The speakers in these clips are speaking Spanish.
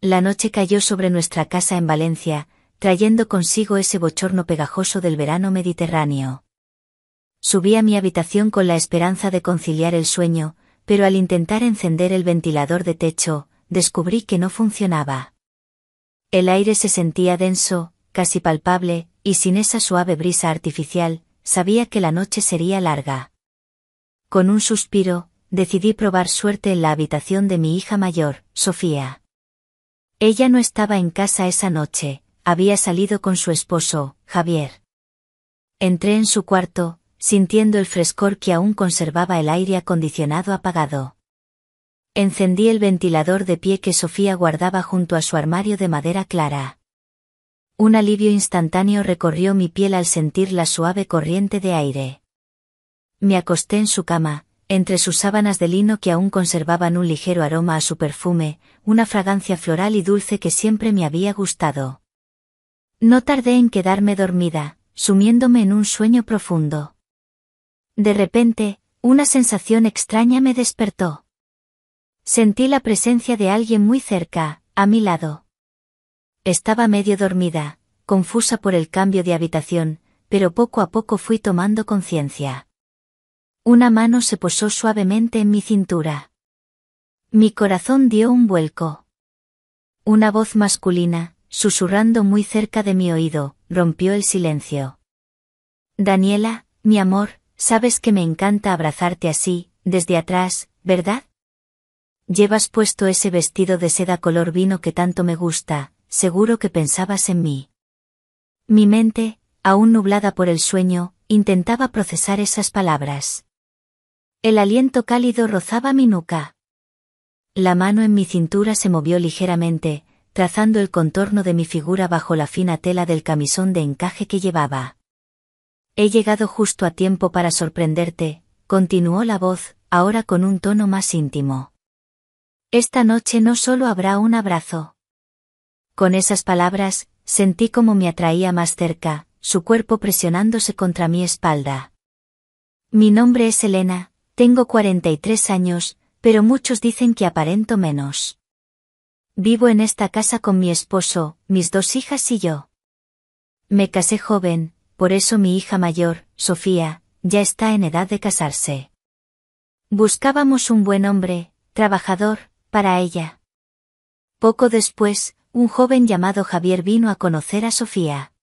La noche cayó sobre nuestra casa en Valencia, trayendo consigo ese bochorno pegajoso del verano mediterráneo. Subí a mi habitación con la esperanza de conciliar el sueño, pero al intentar encender el ventilador de techo, descubrí que no funcionaba. El aire se sentía denso, casi palpable, y sin esa suave brisa artificial, sabía que la noche sería larga. Con un suspiro, decidí probar suerte en la habitación de mi hija mayor, Sofía. Ella no estaba en casa esa noche, había salido con su esposo, Javier. Entré en su cuarto, sintiendo el frescor que aún conservaba el aire acondicionado apagado. Encendí el ventilador de pie que Sofía guardaba junto a su armario de madera clara. Un alivio instantáneo recorrió mi piel al sentir la suave corriente de aire. Me acosté en su cama, entre sus sábanas de lino que aún conservaban un ligero aroma a su perfume, una fragancia floral y dulce que siempre me había gustado. No tardé en quedarme dormida, sumiéndome en un sueño profundo. De repente, una sensación extraña me despertó. Sentí la presencia de alguien muy cerca, a mi lado. Estaba medio dormida, confusa por el cambio de habitación, pero poco a poco fui tomando conciencia. Una mano se posó suavemente en mi cintura. Mi corazón dio un vuelco. Una voz masculina, susurrando muy cerca de mi oído, rompió el silencio. Daniela, mi amor, sabes que me encanta abrazarte así, desde atrás, ¿verdad? Llevas puesto ese vestido de seda color vino que tanto me gusta, seguro que pensabas en mí. Mi mente, aún nublada por el sueño, intentaba procesar esas palabras. El aliento cálido rozaba mi nuca. La mano en mi cintura se movió ligeramente, trazando el contorno de mi figura bajo la fina tela del camisón de encaje que llevaba. He llegado justo a tiempo para sorprenderte, continuó la voz, ahora con un tono más íntimo. Esta noche no solo habrá un abrazo. Con esas palabras, sentí como me atraía más cerca, su cuerpo presionándose contra mi espalda. Mi nombre es Elena, tengo 43 años, pero muchos dicen que aparento menos. Vivo en esta casa con mi esposo, mis 2 hijas y yo. Me casé joven, por eso mi hija mayor, Sofía, ya está en edad de casarse. Buscábamos un buen hombre, trabajador, para ella. Poco después, un joven llamado Javier vino a conocer a Sofía.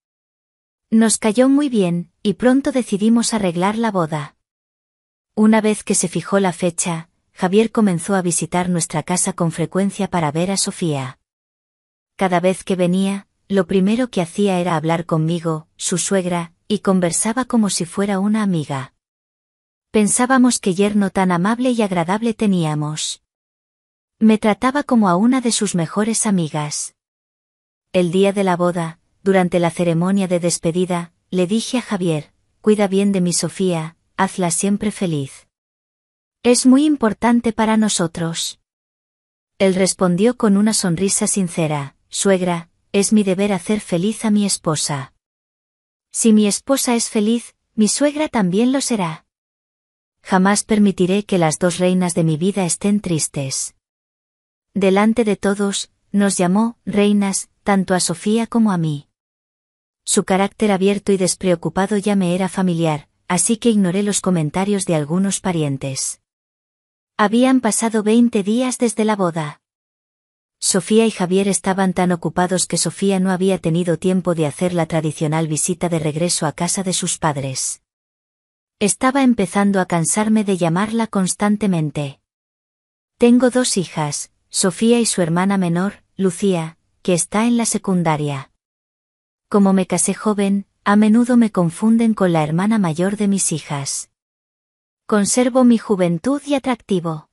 Nos cayó muy bien, y pronto decidimos arreglar la boda. Una vez que se fijó la fecha, Javier comenzó a visitar nuestra casa con frecuencia para ver a Sofía. Cada vez que venía, lo primero que hacía era hablar conmigo, su suegra, y conversaba como si fuera una amiga. Pensábamos qué yerno tan amable y agradable teníamos. Me trataba como a una de sus mejores amigas. El día de la boda, durante la ceremonia de despedida, le dije a Javier, cuida bien de mi Sofía, hazla siempre feliz. Es muy importante para nosotros. Él respondió con una sonrisa sincera, suegra, es mi deber hacer feliz a mi esposa. Si mi esposa es feliz, mi suegra también lo será. Jamás permitiré que las 2 reinas de mi vida estén tristes. Delante de todos, nos llamó reinas, tanto a Sofía como a mí. Su carácter abierto y despreocupado ya me era familiar, así que ignoré los comentarios de algunos parientes. Habían pasado 20 días desde la boda. Sofía y Javier estaban tan ocupados que Sofía no había tenido tiempo de hacer la tradicional visita de regreso a casa de sus padres. Estaba empezando a cansarme de llamarla constantemente. Tengo 2 hijas, Sofía y su hermana menor, Lucía, que está en la secundaria. Como me casé joven, a menudo me confunden con la hermana mayor de mis hijas. Conservo mi juventud y atractivo.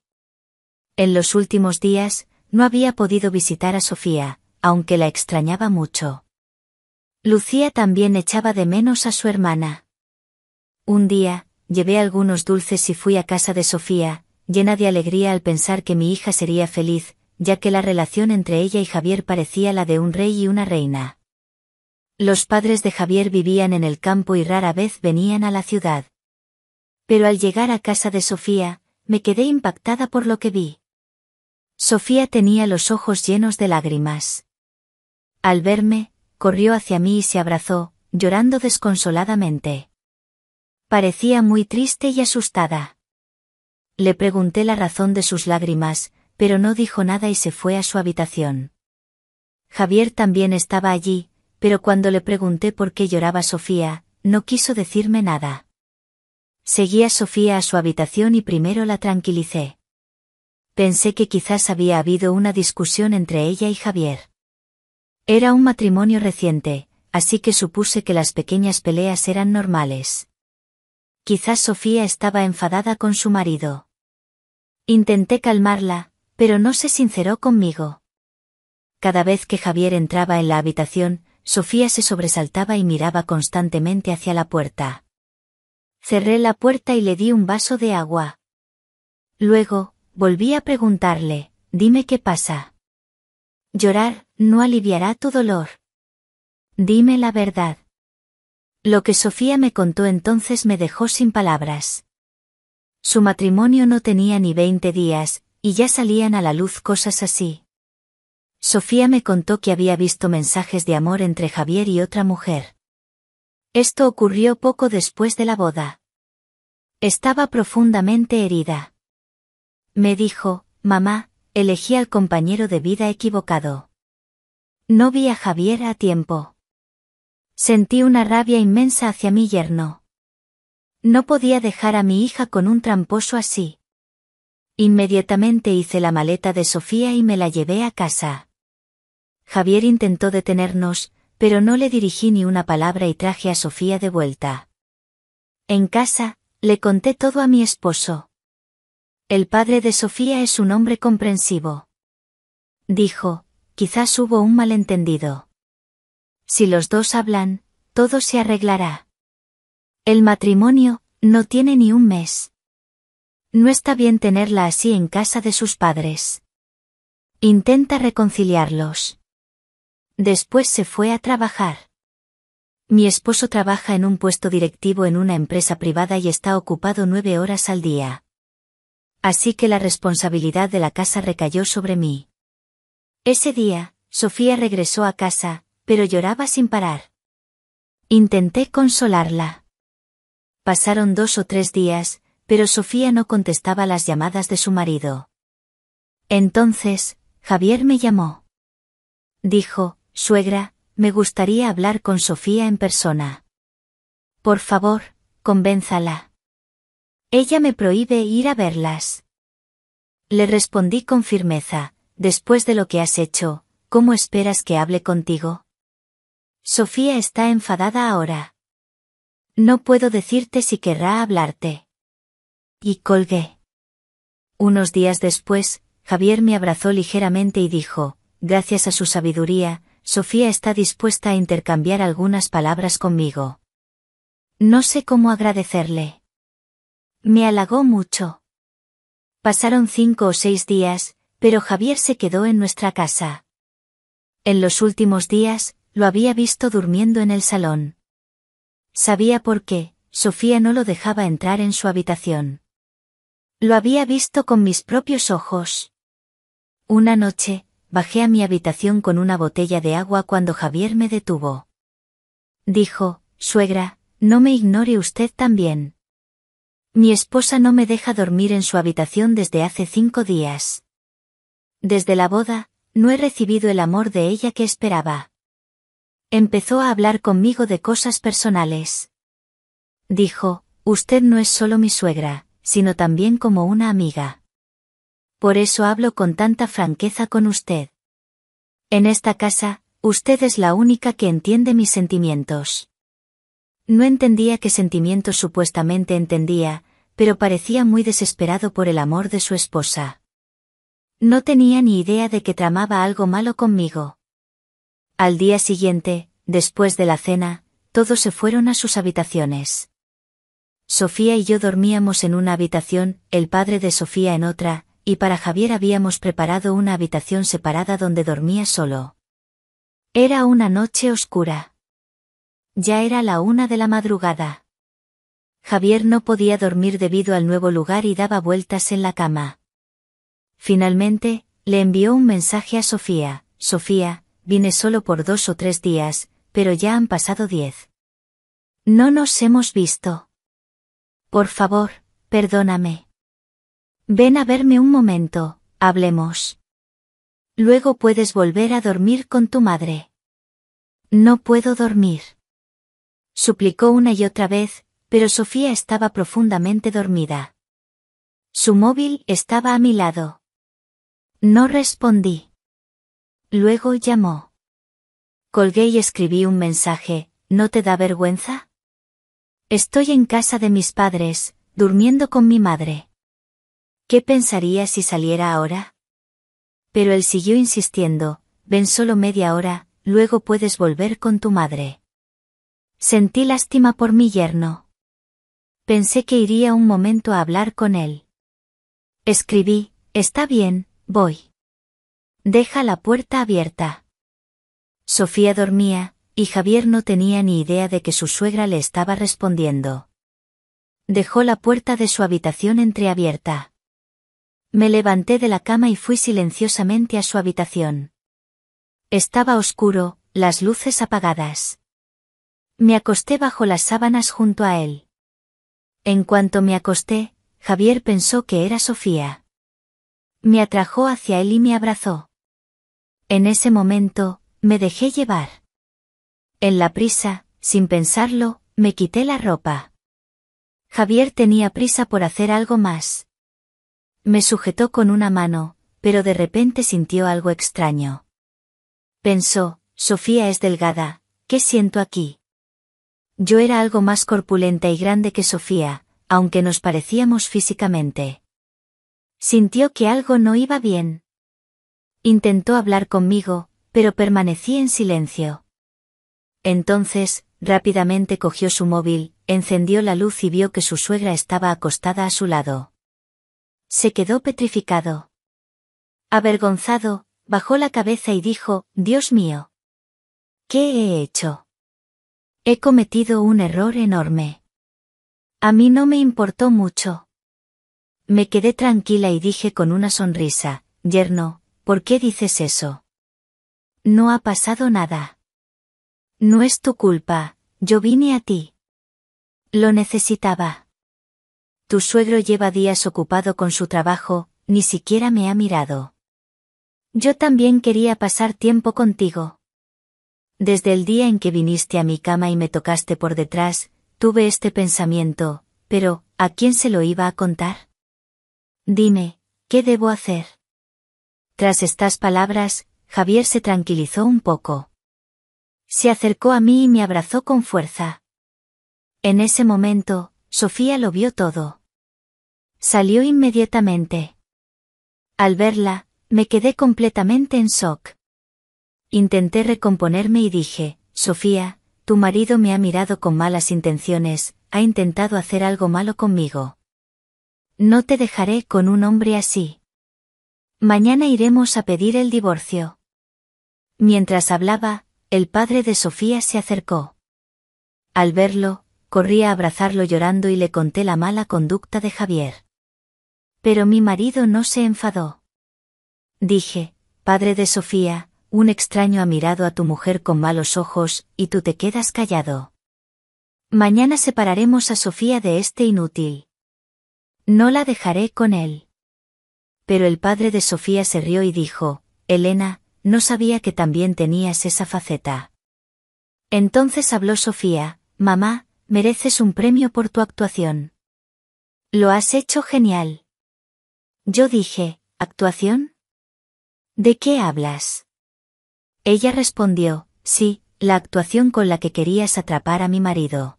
En los últimos días, no había podido visitar a Sofía, aunque la extrañaba mucho. Lucía también echaba de menos a su hermana. Un día, llevé algunos dulces y fui a casa de Sofía, llena de alegría al pensar que mi hija sería feliz, ya que la relación entre ella y Javier parecía la de un rey y una reina. Los padres de Javier vivían en el campo y rara vez venían a la ciudad. Pero al llegar a casa de Sofía, me quedé impactada por lo que vi. Sofía tenía los ojos llenos de lágrimas. Al verme, corrió hacia mí y se abrazó, llorando desconsoladamente. Parecía muy triste y asustada. Le pregunté la razón de sus lágrimas, pero no dijo nada y se fue a su habitación. Javier también estaba allí, pero cuando le pregunté por qué lloraba Sofía, no quiso decirme nada. Seguí a Sofía a su habitación y primero la tranquilicé. Pensé que quizás había habido una discusión entre ella y Javier. Era un matrimonio reciente, así que supuse que las pequeñas peleas eran normales. Quizás Sofía estaba enfadada con su marido. Intenté calmarla, pero no se sinceró conmigo. Cada vez que Javier entraba en la habitación, Sofía se sobresaltaba y miraba constantemente hacia la puerta. Cerré la puerta y le di un vaso de agua. Luego, volví a preguntarle, dime qué pasa. Llorar no aliviará tu dolor. Dime la verdad. Lo que Sofía me contó entonces me dejó sin palabras. Su matrimonio no tenía ni 20 días, y ya salían a la luz cosas así. Sofía me contó que había visto mensajes de amor entre Javier y otra mujer. Esto ocurrió poco después de la boda. Estaba profundamente herida. Me dijo, mamá, elegí al compañero de vida equivocado. No vi a Javier a tiempo. Sentí una rabia inmensa hacia mi yerno. No podía dejar a mi hija con un tramposo así. Inmediatamente hice la maleta de Sofía y me la llevé a casa. Javier intentó detenernos, pero no le dirigí ni una palabra y traje a Sofía de vuelta. En casa, le conté todo a mi esposo. El padre de Sofía es un hombre comprensivo. Dijo, quizás hubo un malentendido. Si los dos hablan, todo se arreglará. El matrimonio no tiene ni un mes. No está bien tenerla así en casa de sus padres. Intenta reconciliarlos. Después se fue a trabajar. Mi esposo trabaja en un puesto directivo en una empresa privada y está ocupado 9 horas al día. Así que la responsabilidad de la casa recayó sobre mí. Ese día, Sofía regresó a casa, pero lloraba sin parar. Intenté consolarla. Pasaron 2 o 3 días, pero Sofía no contestaba las llamadas de su marido. Entonces, Javier me llamó. Dijo, suegra, me gustaría hablar con Sofía en persona. Por favor, convénzala. Ella me prohíbe ir a verlas. Le respondí con firmeza, después de lo que has hecho, ¿cómo esperas que hable contigo? Sofía está enfadada ahora. No puedo decirte si querrá hablarte. Y colgué. Unos días después, Javier me abrazó ligeramente y dijo, gracias a su sabiduría, Sofía está dispuesta a intercambiar algunas palabras conmigo. No sé cómo agradecerle. Me halagó mucho. Pasaron 5 o 6 días, pero Javier se quedó en nuestra casa. En los últimos días, lo había visto durmiendo en el salón. Sabía por qué, Sofía no lo dejaba entrar en su habitación. Lo había visto con mis propios ojos. Una noche, bajé a mi habitación con una botella de agua cuando Javier me detuvo. Dijo, suegra, no me ignore usted también. Mi esposa no me deja dormir en su habitación desde hace 5 días. Desde la boda, no he recibido el amor de ella que esperaba. Empezó a hablar conmigo de cosas personales. Dijo, usted no es solo mi suegra, sino también como una amiga. Por eso hablo con tanta franqueza con usted. En esta casa, usted es la única que entiende mis sentimientos. No entendía qué sentimientos supuestamente entendía, pero parecía muy desesperado por el amor de su esposa. No tenía ni idea de que tramaba algo malo conmigo. Al día siguiente, después de la cena, todos se fueron a sus habitaciones. Sofía y yo dormíamos en una habitación, el padre de Sofía en otra, y para Javier habíamos preparado una habitación separada donde dormía solo. Era una noche oscura. Ya era la 1 de la madrugada. Javier no podía dormir debido al nuevo lugar y daba vueltas en la cama. Finalmente, le envió un mensaje a Sofía: Sofía, vine solo por 2 o 3 días, pero ya han pasado 10. No nos hemos visto. Por favor, perdóname. Ven a verme un momento, hablemos. Luego puedes volver a dormir con tu madre. No puedo dormir. Suplicó una y otra vez, pero Sofía estaba profundamente dormida. Su móvil estaba a mi lado. No respondí. Luego llamó. Colgué y escribí un mensaje: ¿no te da vergüenza? Estoy en casa de mis padres, durmiendo con mi madre. ¿Qué pensaría si saliera ahora? Pero él siguió insistiendo: ven solo media hora, luego puedes volver con tu madre. Sentí lástima por mi yerno. Pensé que iría un momento a hablar con él. Escribí: está bien, voy. Deja la puerta abierta. Sofía dormía, y Javier no tenía ni idea de que su suegra le estaba respondiendo. Dejó la puerta de su habitación entreabierta. Me levanté de la cama y fui silenciosamente a su habitación. Estaba oscuro, las luces apagadas. Me acosté bajo las sábanas junto a él. En cuanto me acosté, Javier pensó que era Sofía. Me atrajo hacia él y me abrazó. En ese momento, me dejé llevar. En la prisa, sin pensarlo, me quité la ropa. Javier tenía prisa por hacer algo más. Me sujetó con una mano, pero de repente sintió algo extraño. Pensó: Sofía es delgada, ¿qué siento aquí? Yo era algo más corpulenta y grande que Sofía, aunque nos parecíamos físicamente. Sintió que algo no iba bien. Intentó hablar conmigo, pero permanecí en silencio. Entonces, rápidamente cogió su móvil, encendió la luz y vio que su suegra estaba acostada a su lado. Se quedó petrificado. Avergonzado, bajó la cabeza y dijo: Dios mío. ¿Qué he hecho? He cometido un error enorme. A mí no me importó mucho. Me quedé tranquila y dije con una sonrisa: yerno, ¿por qué dices eso? No ha pasado nada. No es tu culpa, yo vine a ti. Lo necesitaba. Tu suegro lleva días ocupado con su trabajo, ni siquiera me ha mirado. Yo también quería pasar tiempo contigo. Desde el día en que viniste a mi cama y me tocaste por detrás, tuve este pensamiento, pero, ¿a quién se lo iba a contar? Dime, ¿qué debo hacer? Tras estas palabras, Javier se tranquilizó un poco. Se acercó a mí y me abrazó con fuerza. En ese momento, Sofía lo vio todo. Salió inmediatamente. Al verla, me quedé completamente en shock. Intenté recomponerme y dije: Sofía, tu marido me ha mirado con malas intenciones, ha intentado hacer algo malo conmigo. No te dejaré con un hombre así. Mañana iremos a pedir el divorcio. Mientras hablaba, el padre de Sofía se acercó. Al verlo, corrí a abrazarlo llorando y le conté la mala conducta de Javier. Pero mi marido no se enfadó. Dije: padre de Sofía, un extraño ha mirado a tu mujer con malos ojos, y tú te quedas callado. Mañana separaremos a Sofía de este inútil. No la dejaré con él. Pero el padre de Sofía se rió y dijo: Elena, no sabía que también tenías esa faceta. Entonces habló Sofía: mamá, mereces un premio por tu actuación. Lo has hecho genial. Yo dije: ¿actuación? ¿De qué hablas? Ella respondió: sí, la actuación con la que querías atrapar a mi marido.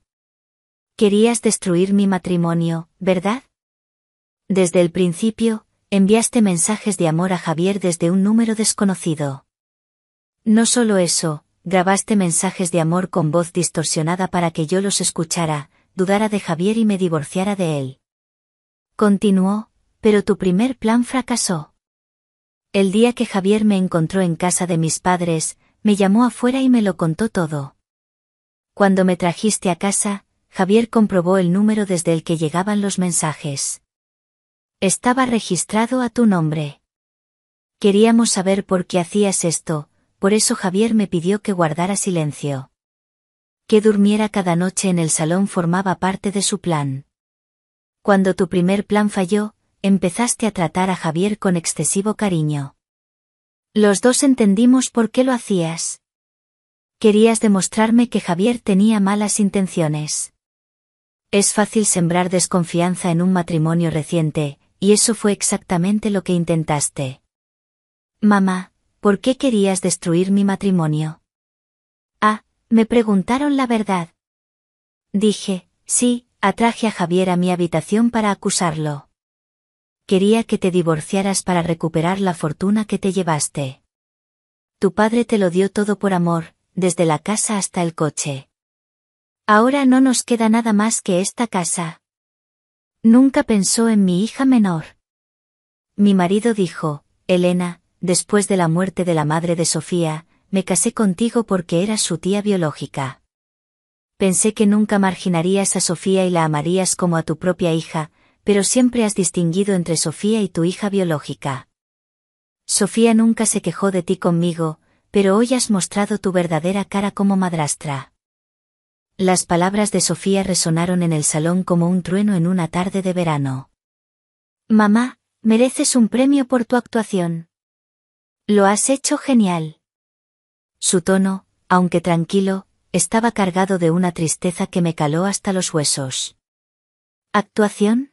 Querías destruir mi matrimonio, ¿verdad? Desde el principio, enviaste mensajes de amor a Javier desde un número desconocido. No solo eso, grabaste mensajes de amor con voz distorsionada para que yo los escuchara, dudara de Javier y me divorciara de él. Continuó: pero tu primer plan fracasó. El día que Javier me encontró en casa de mis padres, me llamó afuera y me lo contó todo. Cuando me trajiste a casa, Javier comprobó el número desde el que llegaban los mensajes. Estaba registrado a tu nombre. Queríamos saber por qué hacías esto, por eso Javier me pidió que guardara silencio. Que durmiera cada noche en el salón formaba parte de su plan. Cuando tu primer plan falló, empezaste a tratar a Javier con excesivo cariño. Los dos entendimos por qué lo hacías. Querías demostrarme que Javier tenía malas intenciones. Es fácil sembrar desconfianza en un matrimonio reciente, y eso fue exactamente lo que intentaste. Mamá, ¿por qué querías destruir mi matrimonio? Ah, me preguntaron la verdad. Dije, sí, atraje a Javier a mi habitación para acusarlo. Quería que te divorciaras para recuperar la fortuna que te llevaste. Tu padre te lo dio todo por amor, desde la casa hasta el coche. Ahora no nos queda nada más que esta casa. Nunca pensó en mi hija menor. Mi marido dijo, Elena, después de la muerte de la madre de Sofía, me casé contigo porque eras su tía biológica. Pensé que nunca marginarías a Sofía y la amarías como a tu propia hija, pero siempre has distinguido entre Sofía y tu hija biológica. Sofía nunca se quejó de ti conmigo, pero hoy has mostrado tu verdadera cara como madrastra. Las palabras de Sofía resonaron en el salón como un trueno en una tarde de verano. Mamá, mereces un premio por tu actuación. Lo has hecho genial. Su tono, aunque tranquilo, estaba cargado de una tristeza que me caló hasta los huesos. ¿Actuación?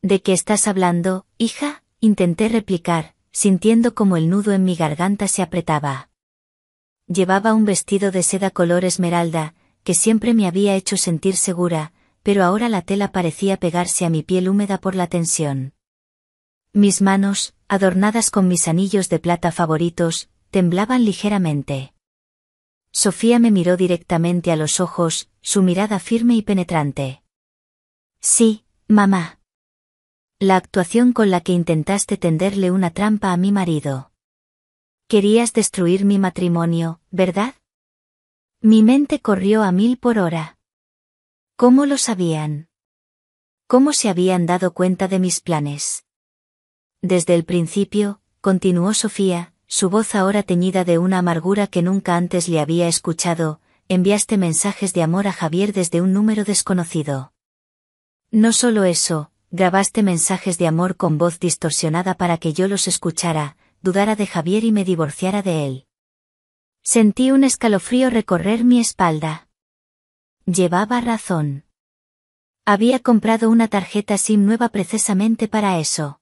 ¿De qué estás hablando, hija? Intenté replicar, sintiendo como el nudo en mi garganta se apretaba. Llevaba un vestido de seda color esmeralda, que siempre me había hecho sentir segura, pero ahora la tela parecía pegarse a mi piel húmeda por la tensión. Mis manos, adornadas con mis anillos de plata favoritos, temblaban ligeramente. Sofía me miró directamente a los ojos, su mirada firme y penetrante. Sí, mamá. La actuación con la que intentaste tenderle una trampa a mi marido. Querías destruir mi matrimonio, ¿verdad? Mi mente corrió a 1000 por hora. ¿Cómo lo sabían? ¿Cómo se habían dado cuenta de mis planes? Desde el principio, continuó Sofía, su voz ahora teñida de una amargura que nunca antes le había escuchado, enviaste mensajes de amor a Javier desde un número desconocido. No solo eso, grabaste mensajes de amor con voz distorsionada para que yo los escuchara, dudara de Javier y me divorciara de él. Sentí un escalofrío recorrer mi espalda. Llevaba razón. Había comprado una tarjeta SIM nueva precisamente para eso.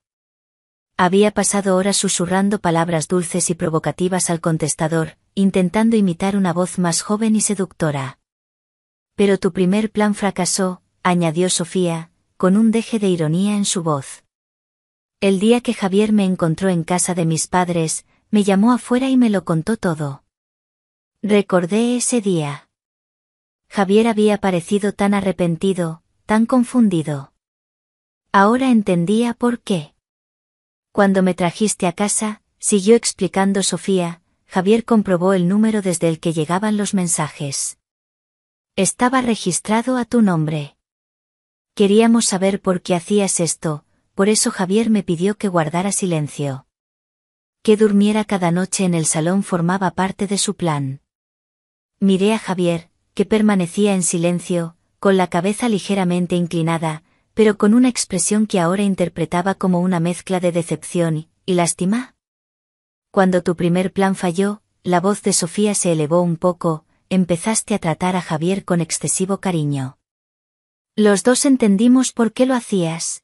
Había pasado horas susurrando palabras dulces y provocativas al contestador, intentando imitar una voz más joven y seductora. Pero tu primer plan fracasó, añadió Sofía, con un deje de ironía en su voz. El día que Javier me encontró en casa de mis padres, me llamó afuera y me lo contó todo. Recordé ese día. Javier había parecido tan arrepentido, tan confundido. Ahora entendía por qué. Cuando me trajiste a casa, siguió explicando Sofía, Javier comprobó el número desde el que llegaban los mensajes. Estaba registrado a tu nombre. Queríamos saber por qué hacías esto, por eso Javier me pidió que guardara silencio. Que durmiera cada noche en el salón formaba parte de su plan. Miré a Javier, que permanecía en silencio, con la cabeza ligeramente inclinada, pero con una expresión que ahora interpretaba como una mezcla de decepción y lástima. Cuando tu primer plan falló, la voz de Sofía se elevó un poco, empezaste a tratar a Javier con excesivo cariño. Los dos entendimos por qué lo hacías.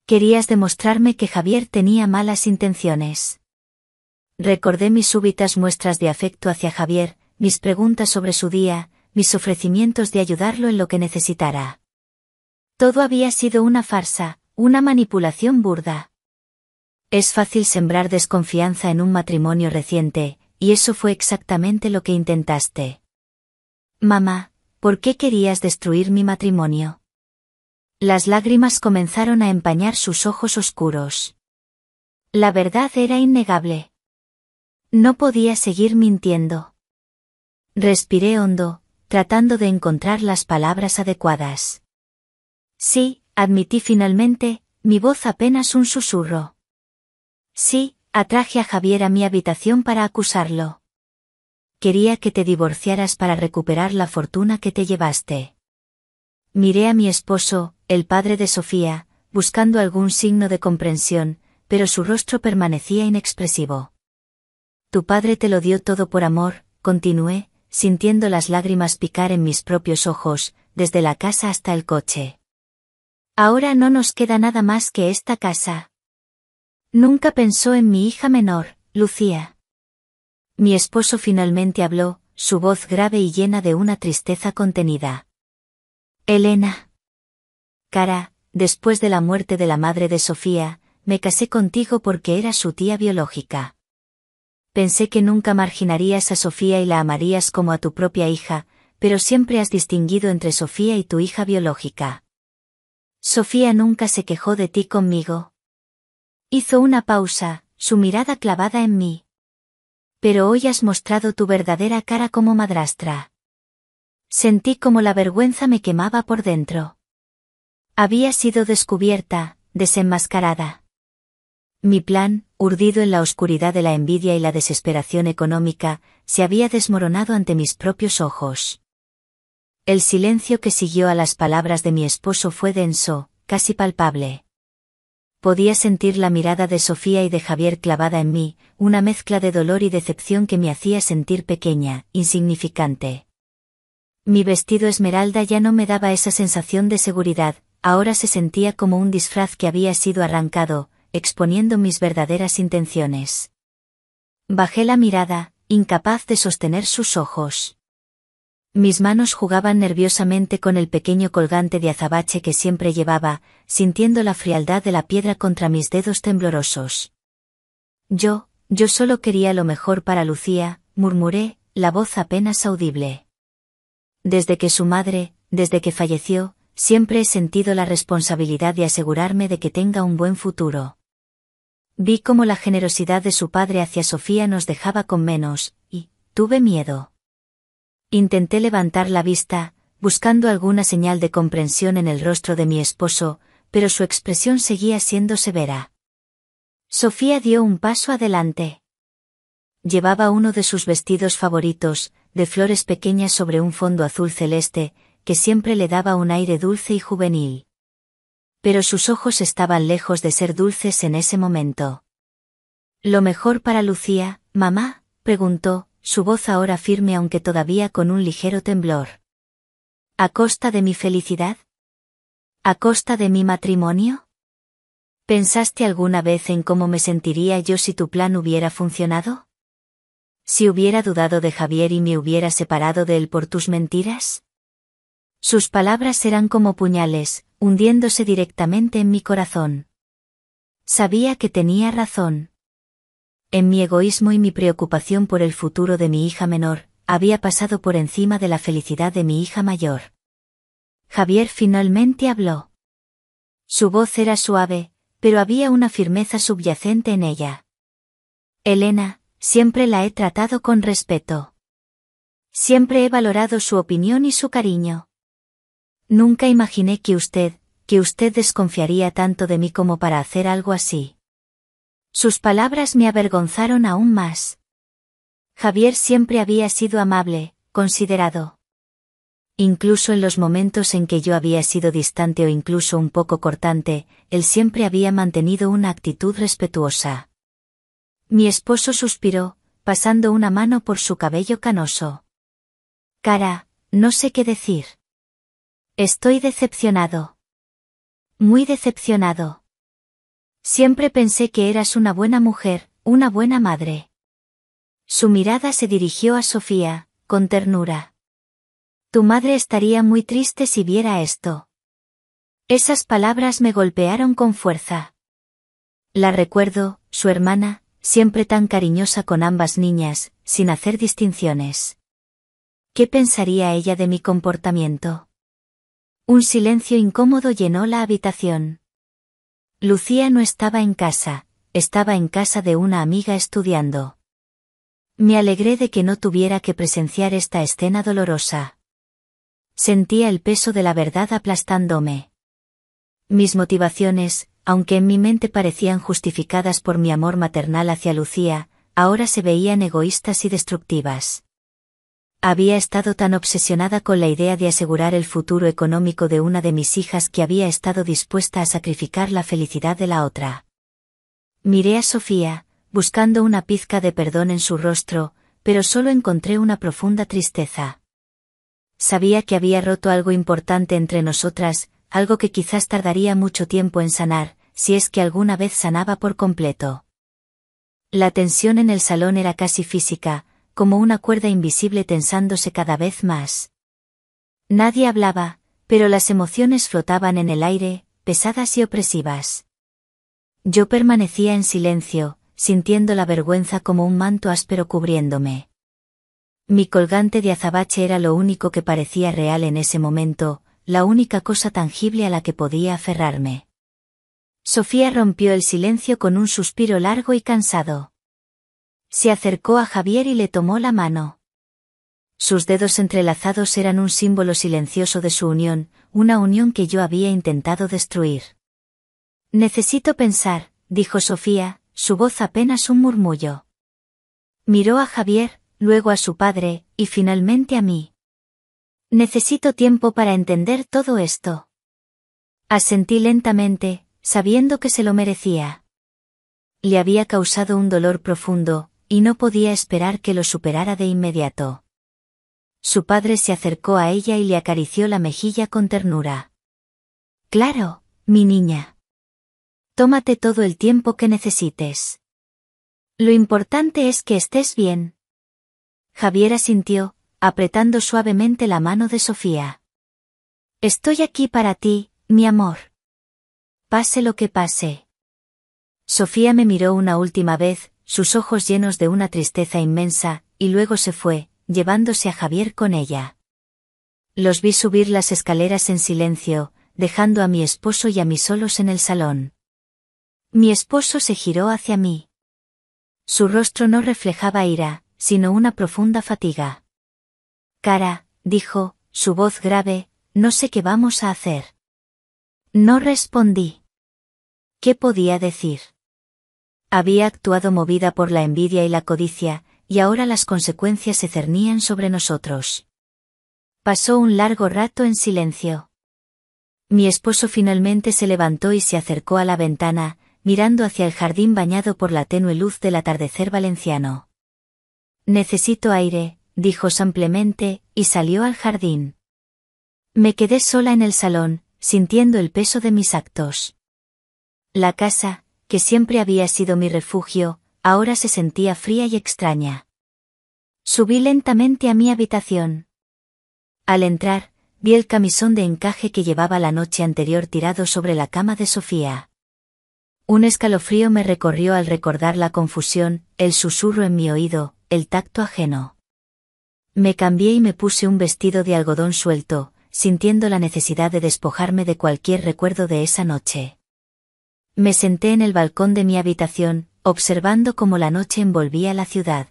Querías demostrarme que Javier tenía malas intenciones. Recordé mis súbitas muestras de afecto hacia Javier, mis preguntas sobre su día, mis ofrecimientos de ayudarlo en lo que necesitara. Todo había sido una farsa, una manipulación burda. Es fácil sembrar desconfianza en un matrimonio reciente, y eso fue exactamente lo que intentaste. Mamá, ¿por qué querías destruir mi matrimonio? Las lágrimas comenzaron a empañar sus ojos oscuros. La verdad era innegable. No podía seguir mintiendo. Respiré hondo, tratando de encontrar las palabras adecuadas. Sí, admití finalmente, mi voz apenas un susurro. Sí, Atraje a Javier a mi habitación para acusarlo. Quería que te divorciaras para recuperar la fortuna que te llevaste. Miré a mi esposo, el padre de Sofía, buscando algún signo de comprensión, pero su rostro permanecía inexpresivo. Tu padre te lo dio todo por amor, continué, sintiendo las lágrimas picar en mis propios ojos, desde la casa hasta el coche. Ahora no nos queda nada más que esta casa. Nunca pensó en mi hija menor, Lucía. Mi esposo finalmente habló, su voz grave y llena de una tristeza contenida. Elena. Cara, después de la muerte de la madre de Sofía, me casé contigo porque era su tía biológica. Pensé que nunca marginarías a Sofía y la amarías como a tu propia hija, pero siempre has distinguido entre Sofía y tu hija biológica. Sofía nunca se quejó de ti conmigo. Hizo una pausa, su mirada clavada en mí. Pero hoy has mostrado tu verdadera cara como madrastra. Sentí como la vergüenza me quemaba por dentro. Había sido descubierta, desenmascarada. Mi plan, urdido en la oscuridad de la envidia y la desesperación económica, se había desmoronado ante mis propios ojos. El silencio que siguió a las palabras de mi esposo fue denso, casi palpable. Podía sentir la mirada de Sofía y de Javier clavada en mí, una mezcla de dolor y decepción que me hacía sentir pequeña, insignificante. Mi vestido esmeralda ya no me daba esa sensación de seguridad, ahora se sentía como un disfraz que había sido arrancado, exponiendo mis verdaderas intenciones. Bajé la mirada, incapaz de sostener sus ojos. Mis manos jugaban nerviosamente con el pequeño colgante de azabache que siempre llevaba, sintiendo la frialdad de la piedra contra mis dedos temblorosos. Yo solo quería lo mejor para Lucía, murmuré, la voz apenas audible. Desde que falleció, siempre he sentido la responsabilidad de asegurarme de que tenga un buen futuro. Vi cómo la generosidad de su padre hacia Sofía nos dejaba con menos, y tuve miedo. Intenté levantar la vista, buscando alguna señal de comprensión en el rostro de mi esposo, pero su expresión seguía siendo severa. Sofía dio un paso adelante. Llevaba uno de sus vestidos favoritos, de flores pequeñas sobre un fondo azul celeste, que siempre le daba un aire dulce y juvenil. Pero sus ojos estaban lejos de ser dulces en ese momento. ¿Lo mejor para Lucía, mamá?, preguntó, su voz ahora firme aunque todavía con un ligero temblor. ¿A costa de mi felicidad? ¿A costa de mi matrimonio? ¿Pensaste alguna vez en cómo me sentiría yo si tu plan hubiera funcionado? ¿Si hubiera dudado de Javier y me hubiera separado de él por tus mentiras? Sus palabras eran como puñales, hundiéndose directamente en mi corazón. Sabía que tenía razón. En mi egoísmo y mi preocupación por el futuro de mi hija menor, había pasado por encima de la felicidad de mi hija mayor. Javier finalmente habló. Su voz era suave, pero había una firmeza subyacente en ella. Elena, siempre la he tratado con respeto. Siempre he valorado su opinión y su cariño. Nunca imaginé que usted desconfiaría tanto de mí como para hacer algo así. Sus palabras me avergonzaron aún más. Javier siempre había sido amable, considerado. Incluso en los momentos en que yo había sido distante o incluso un poco cortante, él siempre había mantenido una actitud respetuosa. Mi esposo suspiró, pasando una mano por su cabello canoso. Cara, no sé qué decir. Estoy decepcionado. Muy decepcionado. Siempre pensé que eras una buena mujer, una buena madre. Su mirada se dirigió a Sofía, con ternura. Tu madre estaría muy triste si viera esto. Esas palabras me golpearon con fuerza. La recuerdo, su hermana, siempre tan cariñosa con ambas niñas, sin hacer distinciones. ¿Qué pensaría ella de mi comportamiento? Un silencio incómodo llenó la habitación. Lucía no estaba en casa de una amiga estudiando. Me alegré de que no tuviera que presenciar esta escena dolorosa. Sentía el peso de la verdad aplastándome. Mis motivaciones, aunque en mi mente parecían justificadas por mi amor maternal hacia Lucía, ahora se veían egoístas y destructivas. Había estado tan obsesionada con la idea de asegurar el futuro económico de una de mis hijas que había estado dispuesta a sacrificar la felicidad de la otra. Miré a Sofía, buscando una pizca de perdón en su rostro, pero solo encontré una profunda tristeza. Sabía que había roto algo importante entre nosotras, algo que quizás tardaría mucho tiempo en sanar, si es que alguna vez sanaba por completo. La tensión en el salón era casi física, como una cuerda invisible tensándose cada vez más. Nadie hablaba, pero las emociones flotaban en el aire, pesadas y opresivas. Yo permanecía en silencio, sintiendo la vergüenza como un manto áspero cubriéndome. Mi colgante de azabache era lo único que parecía real en ese momento, la única cosa tangible a la que podía aferrarme. Sofía rompió el silencio con un suspiro largo y cansado. Se acercó a Javier y le tomó la mano. Sus dedos entrelazados eran un símbolo silencioso de su unión, una unión que yo había intentado destruir. Necesito pensar, dijo Sofía, su voz apenas un murmullo. Miró a Javier, luego a su padre, y finalmente a mí. Necesito tiempo para entender todo esto. Asentí lentamente, sabiendo que se lo merecía. Le había causado un dolor profundo, y no podía esperar que lo superara de inmediato. Su padre se acercó a ella y le acarició la mejilla con ternura. Claro, mi niña. Tómate todo el tiempo que necesites. Lo importante es que estés bien. Javier asintió, apretando suavemente la mano de Sofía. Estoy aquí para ti, mi amor. Pase lo que pase. Sofía me miró una última vez, sus ojos llenos de una tristeza inmensa, y luego se fue, llevándose a Javier con ella. Los vi subir las escaleras en silencio, dejando a mi esposo y a mí solos en el salón. Mi esposo se giró hacia mí. Su rostro no reflejaba ira, sino una profunda fatiga. Cara, dijo, su voz grave, no sé qué vamos a hacer. No respondí. ¿Qué podía decir? Había actuado movida por la envidia y la codicia, y ahora las consecuencias se cernían sobre nosotros. Pasó un largo rato en silencio. Mi esposo finalmente se levantó y se acercó a la ventana, mirando hacia el jardín bañado por la tenue luz del atardecer valenciano. Necesito aire, dijo simplemente, y salió al jardín. Me quedé sola en el salón, sintiendo el peso de mis actos. La casa, que siempre había sido mi refugio, ahora se sentía fría y extraña. Subí lentamente a mi habitación. Al entrar, vi el camisón de encaje que llevaba la noche anterior tirado sobre la cama de Sofía. Un escalofrío me recorrió al recordar la confusión, el susurro en mi oído, el tacto ajeno. Me cambié y me puse un vestido de algodón suelto, sintiendo la necesidad de despojarme de cualquier recuerdo de esa noche. Me senté en el balcón de mi habitación, observando cómo la noche envolvía la ciudad.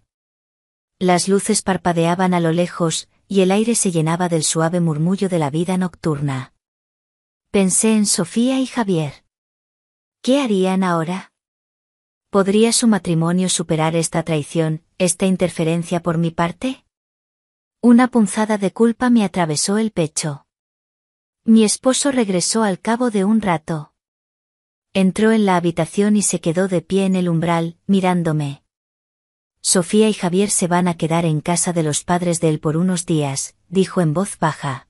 Las luces parpadeaban a lo lejos, y el aire se llenaba del suave murmullo de la vida nocturna. Pensé en Sofía y Javier. ¿Qué harían ahora? ¿Podría su matrimonio superar esta traición, esta interferencia por mi parte? Una punzada de culpa me atravesó el pecho. Mi esposo regresó al cabo de un rato. Entró en la habitación y se quedó de pie en el umbral, mirándome. Sofía y Javier se van a quedar en casa de los padres de él por unos días, dijo en voz baja.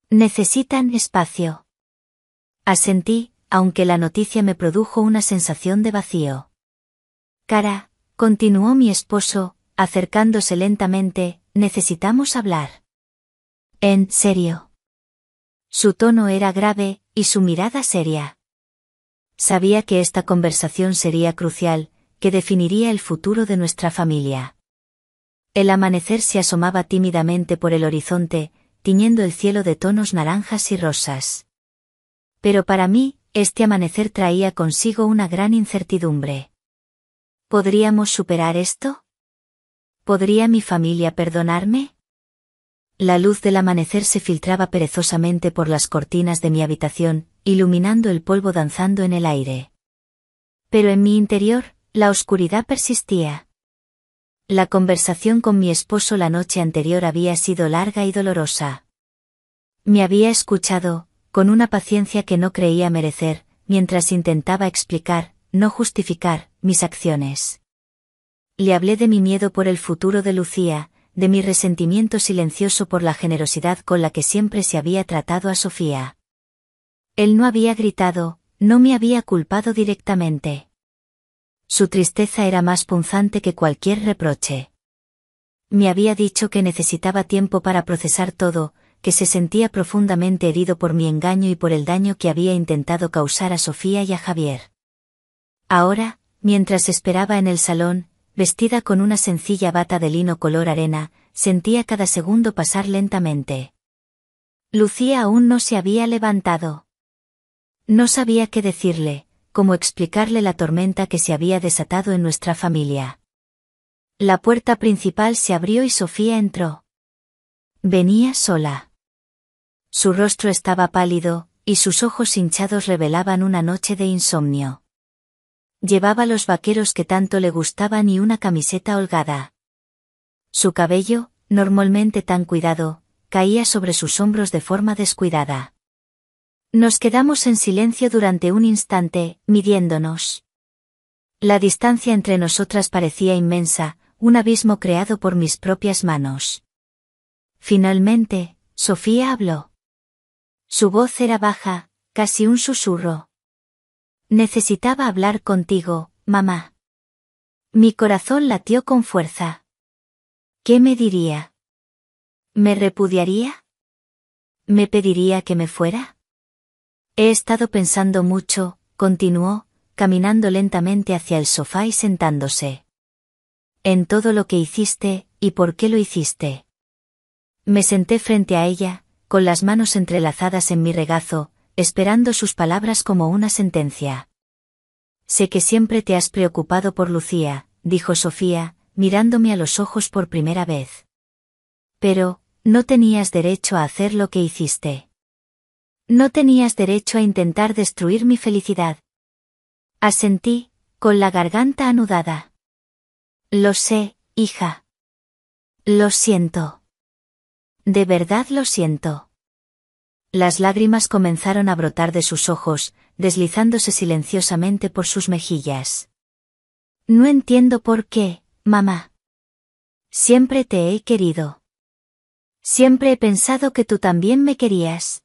Necesitan espacio. Asentí, aunque la noticia me produjo una sensación de vacío. Cara, continuó mi esposo, acercándose lentamente, necesitamos hablar. ¿En serio? Su tono era grave, y su mirada seria. Sabía que esta conversación sería crucial, que definiría el futuro de nuestra familia. El amanecer se asomaba tímidamente por el horizonte, tiñendo el cielo de tonos naranjas y rosas. Pero para mí, este amanecer traía consigo una gran incertidumbre. ¿Podríamos superar esto? ¿Podría mi familia perdonarme? La luz del amanecer se filtraba perezosamente por las cortinas de mi habitación, iluminando el polvo danzando en el aire. Pero en mi interior, la oscuridad persistía. La conversación con mi esposo la noche anterior había sido larga y dolorosa. Me había escuchado, con una paciencia que no creía merecer, mientras intentaba explicar, no justificar, mis acciones. Le hablé de mi miedo por el futuro de Lucía, de mi resentimiento silencioso por la generosidad con la que siempre se había tratado a Sofía. Él no había gritado, no me había culpado directamente. Su tristeza era más punzante que cualquier reproche. Me había dicho que necesitaba tiempo para procesar todo, que se sentía profundamente herido por mi engaño y por el daño que había intentado causar a Sofía y a Javier. Ahora, mientras esperaba en el salón, vestida con una sencilla bata de lino color arena, sentía cada segundo pasar lentamente. Lucía aún no se había levantado. No sabía qué decirle, cómo explicarle la tormenta que se había desatado en nuestra familia. La puerta principal se abrió y Sofía entró. Venía sola. Su rostro estaba pálido, y sus ojos hinchados revelaban una noche de insomnio. Llevaba los vaqueros que tanto le gustaban y una camiseta holgada. Su cabello, normalmente tan cuidado, caía sobre sus hombros de forma descuidada. Nos quedamos en silencio durante un instante, midiéndonos. La distancia entre nosotras parecía inmensa, un abismo creado por mis propias manos. Finalmente, Sofía habló. Su voz era baja, casi un susurro. Necesitaba hablar contigo, mamá. Mi corazón latió con fuerza. ¿Qué me diría? ¿Me repudiaría? ¿Me pediría que me fuera? He estado pensando mucho, continuó, caminando lentamente hacia el sofá y sentándose. En todo lo que hiciste, y por qué lo hiciste. Me senté frente a ella, con las manos entrelazadas en mi regazo, esperando sus palabras como una sentencia. Sé que siempre te has preocupado por Lucía, dijo Sofía, mirándome a los ojos por primera vez. Pero, no tenías derecho a hacer lo que hiciste. No tenías derecho a intentar destruir mi felicidad. Asentí, con la garganta anudada. Lo sé, hija. Lo siento. De verdad lo siento. Las lágrimas comenzaron a brotar de sus ojos, deslizándose silenciosamente por sus mejillas. No entiendo por qué, mamá. Siempre te he querido. Siempre he pensado que tú también me querías.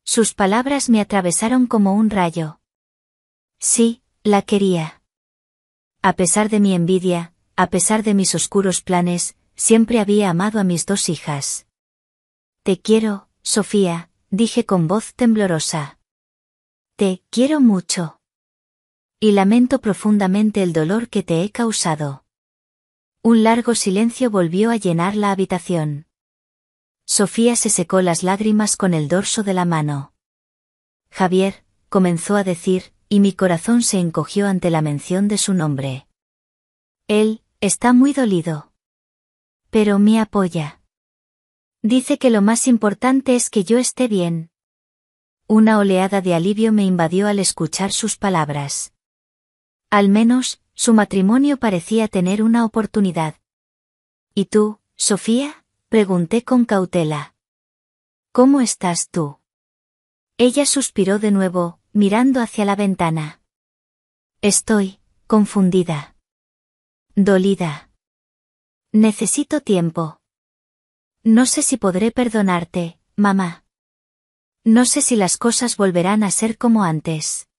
Sus palabras me atravesaron como un rayo. Sí, la quería. A pesar de mi envidia, a pesar de mis oscuros planes, siempre había amado a mis dos hijas. Te quiero, Sofía, dije con voz temblorosa. Te quiero mucho. Y lamento profundamente el dolor que te he causado. Un largo silencio volvió a llenar la habitación. Sofía se secó las lágrimas con el dorso de la mano. Javier, comenzó a decir, y mi corazón se encogió ante la mención de su nombre. Él, está muy dolido. Pero me apoya. Dice que lo más importante es que yo esté bien. Una oleada de alivio me invadió al escuchar sus palabras. Al menos, su matrimonio parecía tener una oportunidad. ¿Y tú, Sofía? Pregunté con cautela. ¿Cómo estás tú? Ella suspiró de nuevo, mirando hacia la ventana. Estoy, confundida. Dolida. Necesito tiempo. No sé si podré perdonarte, mamá. No sé si las cosas volverán a ser como antes.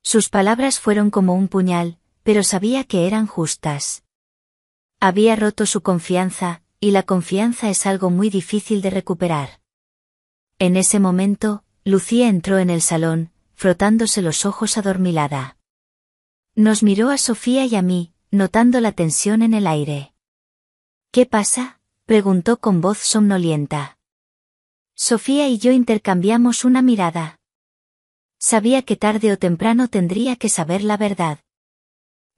Sus palabras fueron como un puñal, pero sabía que eran justas. Había roto su confianza, y la confianza es algo muy difícil de recuperar. En ese momento, Lucía entró en el salón, frotándose los ojos adormilada. Nos miró a Sofía y a mí, notando la tensión en el aire. ¿Qué pasa?, preguntó con voz somnolienta. Sofía y yo intercambiamos una mirada. Sabía que tarde o temprano tendría que saber la verdad.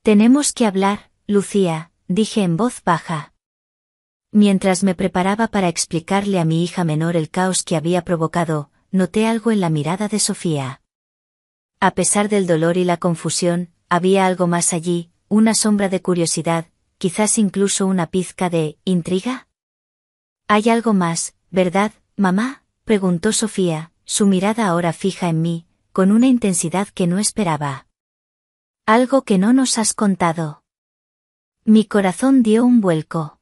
Tenemos que hablar, Lucía, dije en voz baja. Mientras me preparaba para explicarle a mi hija menor el caos que había provocado, noté algo en la mirada de Sofía. A pesar del dolor y la confusión, había algo más allí, una sombra de curiosidad, quizás incluso una pizca de intriga. «Hay algo más, ¿verdad, mamá?», preguntó Sofía, su mirada ahora fija en mí, con una intensidad que no esperaba. «Algo que no nos has contado». Mi corazón dio un vuelco.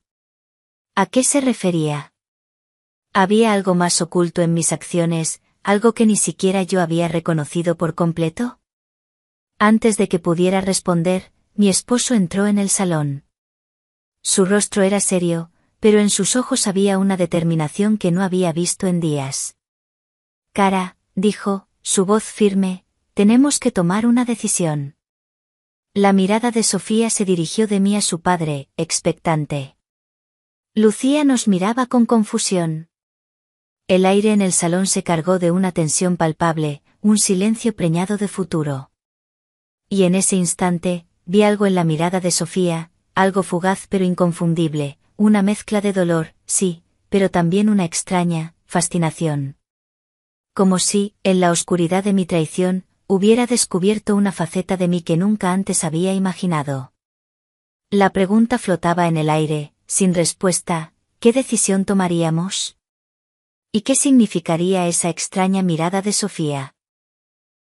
¿A qué se refería? ¿Había algo más oculto en mis acciones, algo que ni siquiera yo había reconocido por completo? Antes de que pudiera responder, mi esposo entró en el salón. Su rostro era serio, pero en sus ojos había una determinación que no había visto en días. «Cara», dijo, su voz firme, «tenemos que tomar una decisión». La mirada de Sofía se dirigió de mí a su padre, expectante. Lucía nos miraba con confusión. El aire en el salón se cargó de una tensión palpable, un silencio preñado de futuro. Y en ese instante, vi algo en la mirada de Sofía, algo fugaz pero inconfundible, una mezcla de dolor, sí, pero también una extraña fascinación. Como si, en la oscuridad de mi traición, hubiera descubierto una faceta de mí que nunca antes había imaginado. La pregunta flotaba en el aire, sin respuesta. ¿Qué decisión tomaríamos? ¿Y qué significaría esa extraña mirada de Sofía?